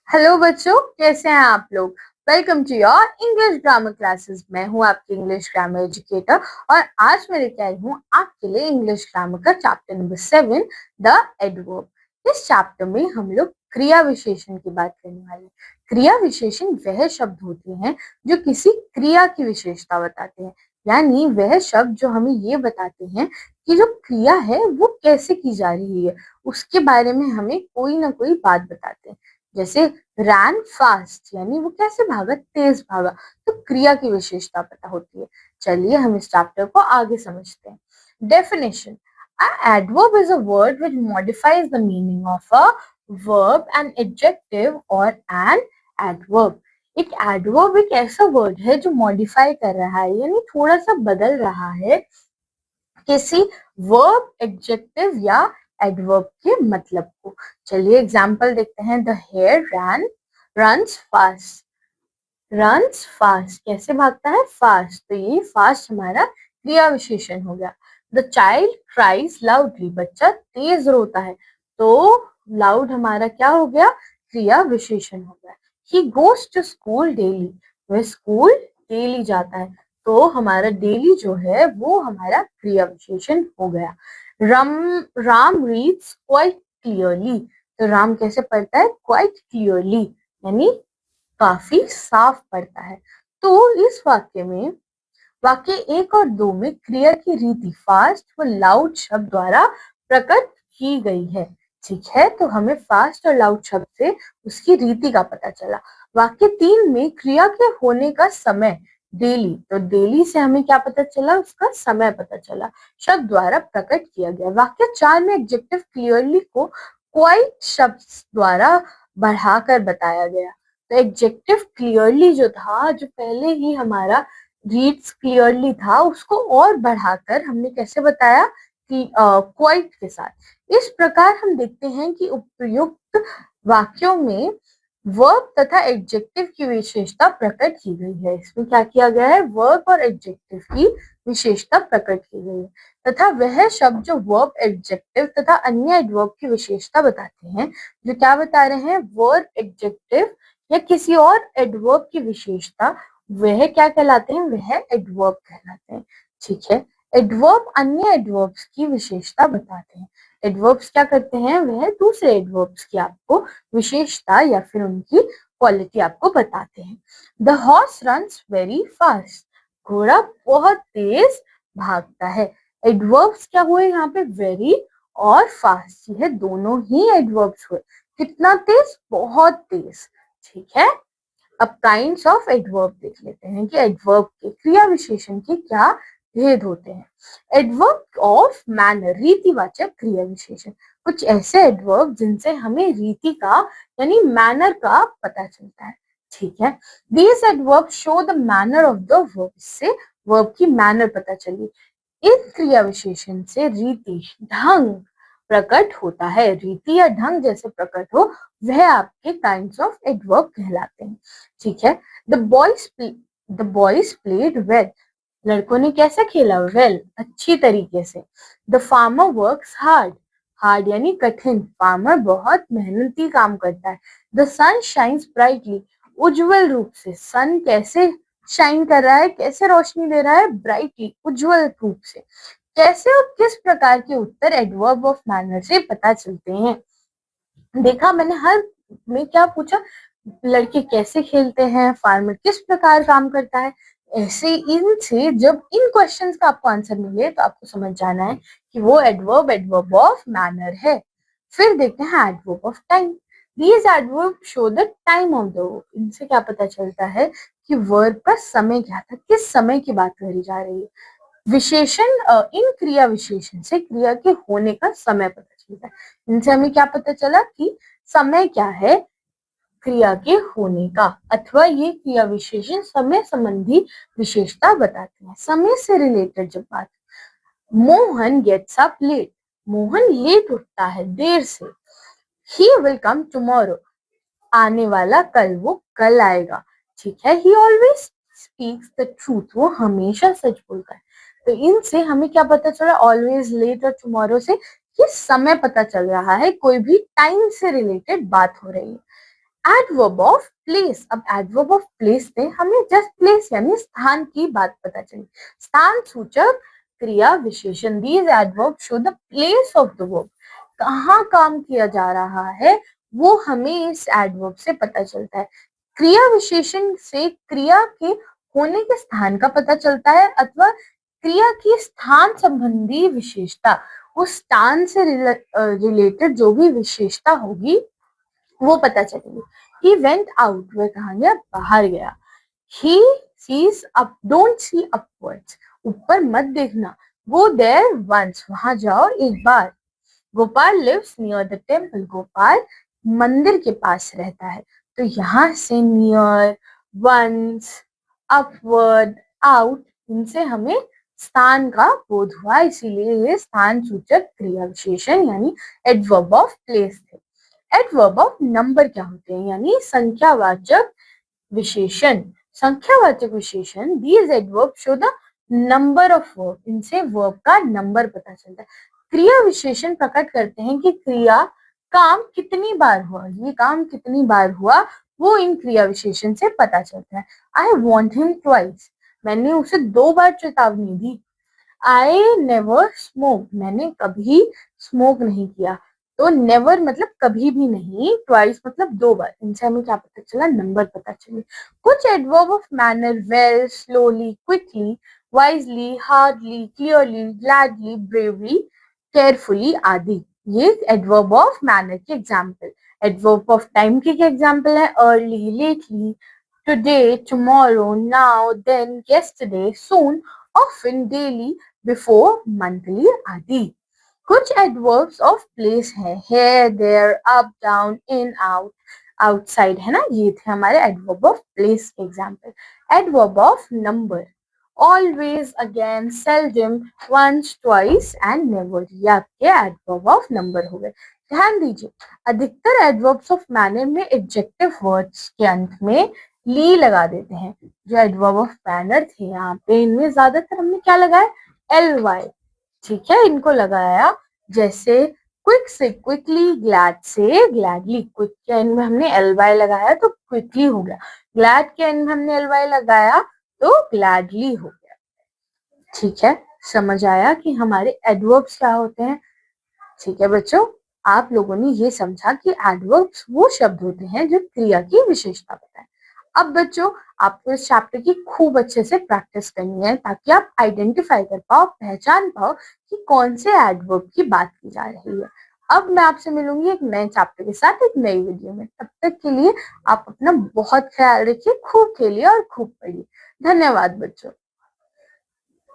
Hello बच्चों, कैसे हैं आप लोग। Welcome to your English grammar classes. मैं हूं आपकी इंग्लिश ग्रामर एजुकेटर और आज मैं लेके आई हूं आपके लिए इंग्लिश ग्रामर का चैप्टर नंबर 7, द एडवर्ब। इस चैप्टर में हम लोग क्रिया विशेषण की बात करने वाले हैं। क्रिया विशेषण वह शब्द होते हैं जो किसी क्रिया की विशेषता बताते हैं, यानी वह शब्द जो हमें ये बताते हैं कि जो क्रिया है वो कैसे की जा रही है, उसके बारे में हमें कोई ना कोई बात बताते हैं। जैसे रैन फास्ट यानी वो कैसे भागा, तेज भागा, तो क्रिया की विशेषता पता होती है। चलिए हम इस चैप्टर को आगे समझते हैं। Definition: a adverb is a word which modifies the meaning of a verb, an adjective और एन एडवर्ब। एक एडवर्ब एक ऐसा वर्ड है जो मॉडिफाई कर रहा है, यानी थोड़ा सा बदल रहा है किसी वर्ब, एडजेक्टिव या एडवर्ब के मतलब को। चलिए एग्जांपल देखते हैं। The hare runs fast. Runs fast कैसे भागता है, फास्ट, तो ये फास्ट हमारा क्रिया विशेषण हो गया। द चाइल्ड क्राइज लाउडली, बच्चा तेज रोता है, तो लाउड हमारा क्या हो गया, क्रिया विशेषण हो गया। He goes to school daily, वह स्कूल डेली जाता है, तो हमारा डेली जो है वो हमारा क्रिया विशेषण हो गया। राम रीड्स क्वाइट क्लियरली, तो राम कैसे पढ़ता है, क्वाइट क्लियरली, यानी काफी साफ पड़ता है। तो इस वाक्य 1 और 2 में क्रिया की रीति फास्ट व लाउड शब्द द्वारा प्रकट की गई है। ठीक है, तो हमें फास्ट और लाउड शब्द से उसकी रीति का पता चला। वाक्य 3 में क्रिया के होने का समय डेली, तो डेली से हमें क्या पता चला, उसका समय पता चला, शब्द द्वारा प्रकट किया गया। वाक्य 4 में एडजेक्टिव क्लियरली को क्वाइट शब्द द्वारा बढ़ाकर बताया गया। तो एडजेक्टिव क्लियरली जो था, जो पहले ही हमारा रीड्स क्लियरली था, उसको और बढ़ाकर हमने कैसे बताया कि क्वाइट के साथ। इस प्रकार हम देखते हैं कि उपयुक्त वाक्यों में वर्ब तथा एडजेक्टिव की विशेषता प्रकट की गई है। इसमें क्या किया गया है, वर्ब और एडजेक्टिव की विशेषता प्रकट की गई है, तथा वह शब्द जो वर्ब, एडजेक्टिव तथा अन्य एडवर्ब की विशेषता बताते हैं, जो क्या बता रहे हैं, वर्ब, एडजेक्टिव या किसी और एडवर्ब की विशेषता, वह क्या कहलाते हैं, वह एडवर्ब कहलाते हैं। ठीक है, एडवर्ब अन्य एडवर्ब्स की विशेषता बताते हैं। एडवर्ब्स क्या करते हैं, वह दूसरे एडवर्ब्स की आपको विशेषता या फिर उनकी क्वालिटी आपको बताते हैं। The horse runs very fast, घोड़ा बहुत तेज भागता है। एडवर्ब्स क्या हुए यहाँ पे, वेरी और फास्ट, यह दोनों ही एडवर्ब्स हुए। कितना तेज, बहुत तेज। ठीक है, अब काइंड्स ऑफ एडवर्ब देख लेते हैं कि एडवर्ब के क्रिया विशेषण के क्या भेद होते हैं। एडवर्ब ऑफ मैनर, रीतिवाचक क्रिया विशेषण, कुछ ऐसे एडवर्ब जिनसे हमें रीति का यानी मैनर का पता चलता है। ठीक है, these adverb show the manner of the verb, इससे वर्ब की मैनर पता चली। इस क्रिया विशेषण से रीति, ढंग प्रकट होता है। रीति या ढंग जैसे प्रकट हो, वह आपके काइंड्स ऑफ एडवर्ब कहलाते हैं। ठीक है, द बॉयज प्लेड वेल, लड़कों ने कैसे खेला, वेल, अच्छी तरीके से। The farmer works hard, hard यानी कठिन, फार्मर बहुत मेहनती काम करता है। द सन शाइन्स ब्राइटली, उज्जवल रूप से, सन कैसे शाइन कर रहा है, कैसे रोशनी दे रहा है, ब्राइटली, उज्जवल रूप से। कैसे और किस प्रकार के उत्तर एडवर्ब ऑफ मैनर से पता चलते हैं। देखा मैंने, हर में क्या पूछा, लड़के कैसे खेलते हैं, फार्मर किस प्रकार काम करता है। ऐसे इनसे जब इन क्वेश्चंस का आपको आंसर मिले तो आपको समझ जाना है कि वो एडवर्ब ऑफ मैनर है। फिर देखते हैं adverb of time. These adverb show the time of the verb, इनसे क्या पता चलता है कि वर्ब का समय क्या था, किस समय की बात करी जा रही है। विशेषण, इन क्रिया विशेषण से क्रिया के होने का समय पता चलता है। इनसे हमें क्या पता चला कि समय क्या है क्रिया के होने का, अथवा ये क्रिया विशेषण समय संबंधी विशेषता बताते हैं। समय से रिलेटेड जब बात, Mohan gets up late, Mohan late उठता है, देर से। ही विल कम टुमारो, आने वाला कल, वो कल आएगा। ठीक है, ही ऑलवेज स्पीक्स द ट्रूथ, वो हमेशा सच बोलता है। तो इनसे हमें क्या पता चला, ऑलवेज, लेट और टुमारो से, कि समय पता चल रहा है, कोई भी टाइम से रिलेटेड बात हो रही है। Adverb of place. अब एडवर्ब ऑफ प्लेस में हमें जस्ट प्लेस यानी स्थान की बात पता चली। स्थान सूचक क्रिया विशेषण, these adverb show the place of the verb. कहाँ काम किया जा रहा है वो हमें इस एडवर्ब से पता चलता है। क्रिया विशेषण से क्रिया के होने के स्थान का पता चलता है अथवा क्रिया की स्थान संबंधी विशेषता, उस स्थान से रिलेटेड जो भी विशेषता होगी वो पता चलेगी। ही वेंट आउट, वह कहाँ गया, बाहर गया। He sees up, don't see upwards, ऊपर मत देखना। गो देयर वंस, वहां जाओ एक बार। Gopal lives near the temple, Gopal मंदिर के पास रहता है। तो यहाँ से नियर, वंस, अपवर्ड, आउट, इनसे हमें स्थान का बोध हुआ, इसीलिए ये स्थान सूचक क्रिया विशेषण यानी एडवर्ब ऑफ प्लेस थे। एडवर्ब ऑफ नंबर क्या होते हैं, यानी संख्यावाचक विशेषण। संख्यावाचक विशेषण, these adverb show the number of verb, इनसे वर्ब का नंबर पता चलता है। क्रिया विशेषण प्रकट करते हैं कि क्रिया काम कितनी बार हुआ, ये काम कितनी बार हुआ वो इन क्रिया विशेषण से पता चलता है। आई वॉन्ट हिम ट्वाइस, मैंने उसे 2 बार चेतावनी दी। आई नेवर स्मोक, मैंने कभी स्मोक नहीं किया। तो नेवर मतलब कभी भी नहीं, ट्वाइस मतलब 2 बार। इनसे हमें क्या पता चला, नंबर पता चले। कुछ adverb of manner, well, slowly, quickly, wisely, hardly, clearly, gladly, bravely, carefully आदि, ये एडवर्ब ऑफ मैनर के एग्जाम्पल। एडवर्ब ऑफ टाइम के क्या एग्जाम्पल है, early, lately, today, tomorrow, now, then, yesterday, soon, often, daily, before, monthly आदि। कुछ adverbs of place है, here, there, up, down, in, out, outside, है ना, ये थे हमारे एडवर्ब ऑफ प्लेस के example. Adverb of number, always, again, seldom, once, twice and never, ये आपके एडवर्ब ऑफ नंबर हो गए। ध्यान दीजिए, अधिकतर एडवर्ब्स ऑफ मैनर में एडजेक्टिव वर्ड्स के अंत में ली लगा देते हैं। जो एडवर्ब ऑफ मैनर थे यहाँ पे, इनमें ज्यादातर हमने क्या लगाया, एल वाई, ठीक है, इनको लगाया। जैसे क्विक से क्विकली, ग्लैड से ग्लैडली, क्विक के एंड में हमने एल वाई लगाया तो क्विकली हो गया, ग्लैड के एंड में हमने एल वाई लगाया तो ग्लैडली हो गया। ठीक है, समझ आया कि हमारे एडवर्ब्स क्या होते हैं। ठीक है बच्चों, आप लोगों ने ये समझा कि एडवर्ब्स वो शब्द होते हैं जो क्रिया की विशेषता बताएं। अब बच्चों, आपको इस चैप्टर की खूब अच्छे से प्रैक्टिस करनी है ताकि आप आइडेंटिफाई कर पाओ, पहचान पाओ कि कौन से एडवर्ब की बात की जा रही है। अब मैं आपसे मिलूंगी एक नए चैप्टर के साथ एक नई वीडियो में। तब तक के लिए आप अपना बहुत ख्याल रखिए, खूब खेलिए और खूब पढ़िए। धन्यवाद बच्चों।